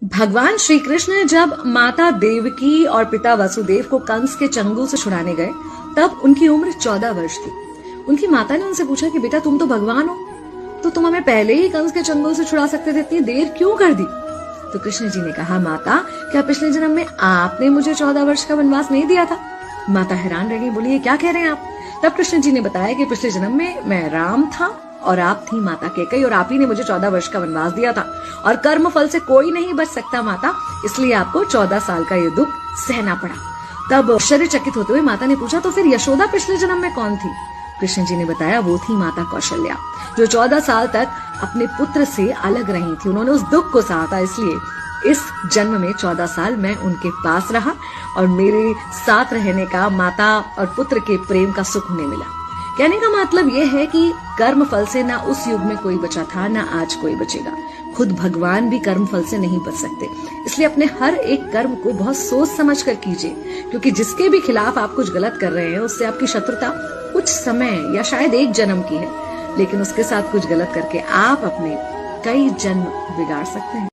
भगवान श्री कृष्ण जब माता देवकी और पिता वसुदेव को कंस के चंगुल से छुड़ाने गए तब उनकी उम्र 14 वर्ष थी। उनकी माता ने उनसे पूछा कि बेटा तुम तो भगवान हो, तो तुम हमें पहले ही कंस के चंगुल से छुड़ा सकते थे, इतनी देर क्यों कर दी? तो कृष्ण जी ने कहा, माता क्या पिछले जन्म में आपने मुझे 14 वर्ष का वनवास नहीं दिया था? माता हैरान रह गई, बोली ये क्या कह रहे हैं आप? तब कृष्ण जी ने बताया कि पिछले जन्म में मैं राम था और आप थी माता कैकेयी और आप ही ने मुझे 14 वर्ष का वनवास दिया था और कर्म फल से कोई नहीं बच सकता माता, इसलिए आपको 14 साल का ये दुख सहना पड़ा। तब आश्चर्यचकित होते हुए माता ने पूछा, तो फिर यशोदा पिछले जन्म में कौन थी? कृष्ण जी ने बताया, वो थी माता कौशल्या, जो 14 साल तक अपने पुत्र से अलग रही थी। उन्होंने उस दुख को सहा था, इसलिए इस जन्म में 14 साल मैं उनके पास रहा और मेरे साथ रहने का माता और पुत्र के प्रेम का सुख उन्हें मिला। कहने का मतलब यह है कि कर्म फल से ना उस युग में कोई बचा था, ना आज कोई बचेगा। खुद भगवान भी कर्म फल से नहीं बच सकते, इसलिए अपने हर एक कर्म को बहुत सोच समझ कर कीजिए, क्योंकि जिसके भी खिलाफ आप कुछ गलत कर रहे हैं उससे आपकी शत्रुता कुछ समय या शायद एक जन्म की है, लेकिन उसके साथ कुछ गलत करके आप अपने कई जन्म बिगाड़ सकते हैं।